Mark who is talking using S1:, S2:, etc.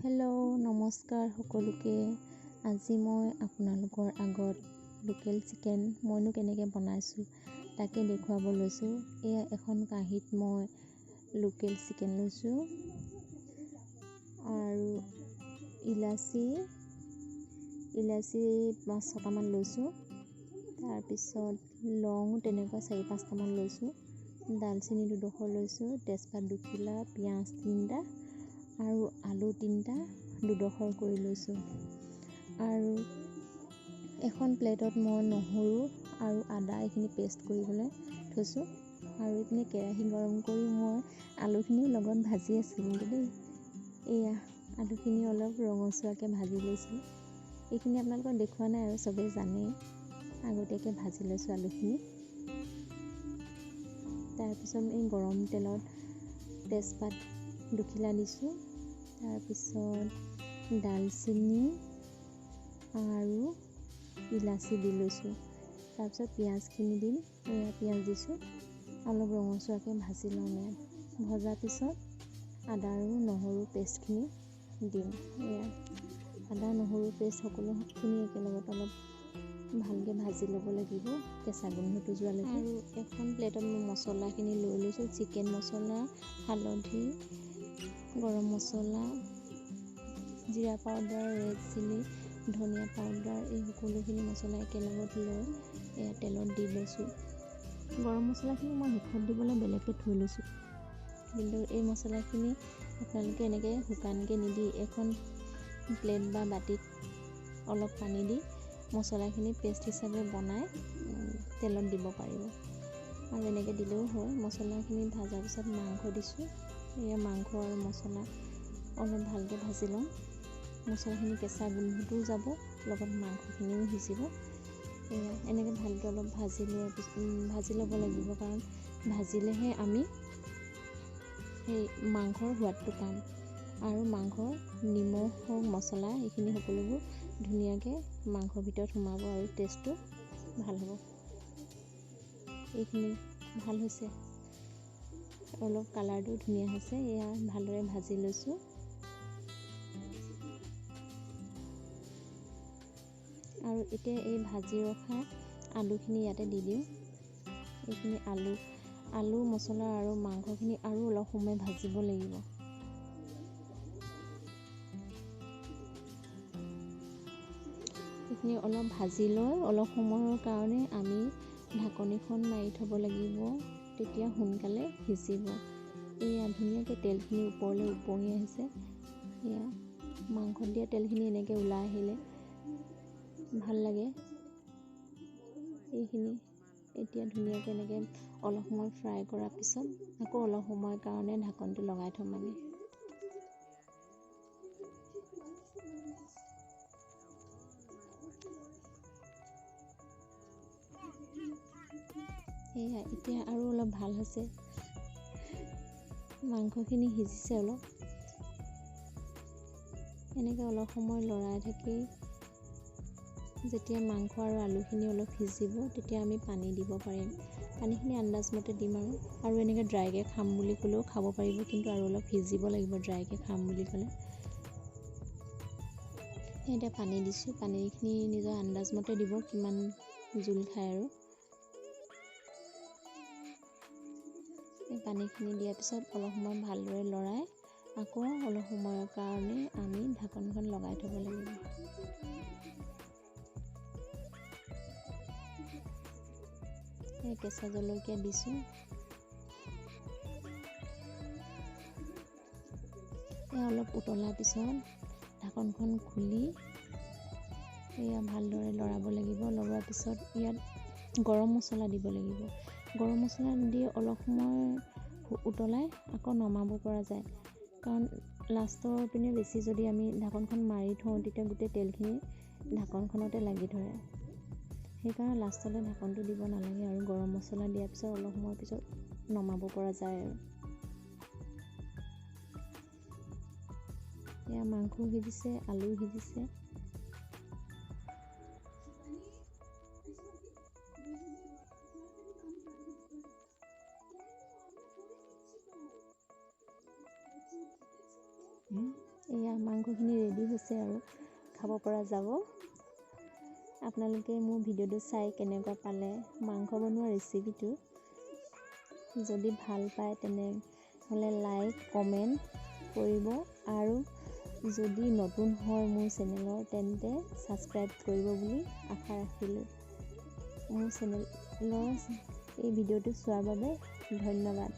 S1: Hello' নমস্কাৰ সকলোকে। আজি মই আপোনালোকৰ আগত লোকেল চিকেন মইনো কেনেকৈ বনাইছোঁ তাকে দেখুৱাব লৈছোঁ। এয়া এখন কাঁহীত মই লোকেল চিকেন লৈছোঁ আৰু ইলাচি 5-6টামান লৈছোঁ। তাৰপিছত লং তেনেকুৱা 4-5টামান লৈছোঁ, দালচেনি 2ডোখৰ লৈছোঁ, তেজপাত 2 খিলা, পিঁয়াজ 3টা আৰু আলু 3টা 2ডোখৰ কৰি লৈছোঁ। আৰু এখন প্লেটত মই নহৰু আৰু আদা এইখিনি পেষ্ট কৰিবলৈ থৈছোঁ। আৰু এইখিনি কেৰাহী গৰম কৰি মই আলুখিনিও লগত ভাজি আছোঁ কিন্তু দেই। এয়া আলুখিনি অলপ ৰঙচুৱাকৈ ভাজি লৈছোঁ। এইখিনি আপোনালোকক দেখুওৱা নাই আৰু চবেই জানেই, আগতীয়াকৈ ভাজি লৈছোঁ আলুখিনি। তাৰপিছত এই গৰম তেলত তেজপাত 2 খিলা দিছোঁ, তাৰপিছত দালচেনি আৰু ইলাচি দি লৈছোঁ। তাৰপিছত পিঁয়াজখিনি দিম, এয়া পিঁয়াজ দিছোঁ, অলপ ৰঙচুৱাকৈ ভাজি ল'ম। ভজাৰ পিছত আদা আৰু নহৰু পেষ্টখিনি দিম। এয়া আদা নহৰু পেষ্ট সকলোখিনি একেলগত অলপ ভালকৈ ভাজি ল'ব লাগিব, কেঁচা গোন্ধটো যোৱালৈকে। আৰু এখন প্লেটত মই মছলাখিনি লৈ লৈছোঁ। চিকেন মছলা, হালধি, গৰম মছলা, জিৰা পাউডাৰ, ৰেড চিলি, ধনিয়া পাউডাৰ, এই সকলোখিনি মছলা একেলগত লৈ এয়া তেলত দি লৈছোঁ। গৰম মছলাখিনি মই শেষত দিবলৈ বেলেগকৈ থৈ লৈছোঁ, কিন্তু এই মছলাখিনি আপোনালোকে এনেকৈ শুকানকৈ নিদি এখন প্লেট বা বাতিত অলপ পানী দি মছলাখিনি পেষ্ট হিচাপে বনাই তেলত দিব পাৰিব। আৰু এনেকৈ দিলেও হয়। মছলাখিনি ভজাৰ পিছত মাংস দিছোঁ। এয়া মাংস আৰু মছলা অলপ ভালকৈ ভাজি ল'ম। মছলাখিনি কেঁচা গোন্ধটোও যাব, লগত মাংসখিনিও সিজিব। এয়া এনেকৈ ভালকৈ অলপ ভাজি ল'ব লাগিব, কাৰণ ভাজিলেহে আমি সেই মাংসৰ সোৱাদটো পাম। আৰু মাংসৰ নিমখ হওক, মছলা এইখিনি সকলোবোৰ ধুনীয়াকৈ মাংসৰ ভিতৰত সোমাব আৰু টেষ্টটো ভাল হ'ব। এইখিনি ভাল হৈছে, অলপ কালাৰটো ধুনীয়া হৈছে। এয়া ভালদৰে ভাজি লৈছোঁ। আৰু এতিয়া এই ভাজি ৰখা আলুখিনি ইয়াতে দি দিওঁ। এইখিনি আলু মছলা আৰু মাংসখিনি আৰু অলপ সময় ভাজিব লাগিব। এইখিনি অলপ ভাজি লৈ অলপ সময়ৰ কাৰণে আমি ঢাকনিখন মাৰি থ'ব লাগিব, তেতিয়া সোনকালে সিজিব। এয়া ধুনীয়াকৈ তেলখিনি ওপৰলৈ ওপঙি আহিছে। এয়া মাংসত দিয়া তেলখিনি এনেকৈ ওলাই আহিলে ভাল লাগে। এইখিনি এতিয়া ধুনীয়াকৈ এনেকৈ অলপ সময় ফ্ৰাই কৰাৰ পিছত আকৌ অলপ সময়ৰ কাৰণে ঢাকনটো লগাই থ'ম আমি। এয়া এতিয়া আৰু অলপ ভাল হৈছে, মাংসখিনি সিজিছে অলপ। এনেকৈ অলপ সময় লৰাই থাকি যেতিয়া মাংস আৰু আলুখিনি অলপ সিজিব, তেতিয়া আমি পানী দিব পাৰিম। পানীখিনি আন্দাজমতে দিম। আৰু এনেকৈ ড্ৰাইকৈ খাম বুলি ক'লেও খাব পাৰিব, কিন্তু আৰু অলপ সিজিব লাগিব ড্ৰাইকৈ খাম বুলি ক'লে। এতিয়া পানী দিছোঁ, পানীখিনি নিজৰ আন্দাজমতে দিব, কিমান জোল খায়। আৰু এই পানীখিনি দিয়াৰ পিছত অলপ সময় ভালদৰে লৰাই আকৌ অলপ সময়ৰ কাৰণে আমি ঢাকনখন লগাই থ'ব লাগিব। এই কেঁচা জলকীয়া দিছোঁ। অলপ উতলাৰ পিছত ঢাকনখন খুলি এয়া ভালদৰে লৰাব লাগিব। লৰোৱাৰ পিছত ইয়াত গৰম মছলা দিব লাগিব। গৰম মছলা দি অলপ সময় উতলাই আকৌ নমাব পৰা যায়, কাৰণ লাষ্টৰ পিনে বেছি যদি আমি ঢাকনখন মাৰি থওঁ, তেতিয়া গোটেই তেলখিনি ঢাকনখনতে লাগি ধৰে। সেইকাৰণে লাষ্টলৈ ঢাকনটো দিব নালাগে, আৰু গৰম মছলা দিয়াৰ পিছত অলপ সময়ৰ পিছত নমাব পৰা যায়। আৰু এয়া মাংসও সিজিছে, আলুও সিজিছে। এয়া মাংসখিনি ৰেডি হৈছে আৰু খাব পৰা যাব। আপোনালোকে মোৰ ভিডিঅ'টো চাই কেনেকুৱা পালে, মাংস বনোৱা ৰেচিপিটো যদি ভাল পায় তেনেহ'লে লাইক কমেণ্ট কৰিব, আৰু যদি নতুন হয় মোৰ চেনেলৰ তেন্তে ছাবস্ক্ৰাইব কৰিব বুলি আশা ৰাখিলোঁ। মোৰ চেনেলৰ এই ভিডিঅ'টো চোৱাৰ বাবে ধন্যবাদ।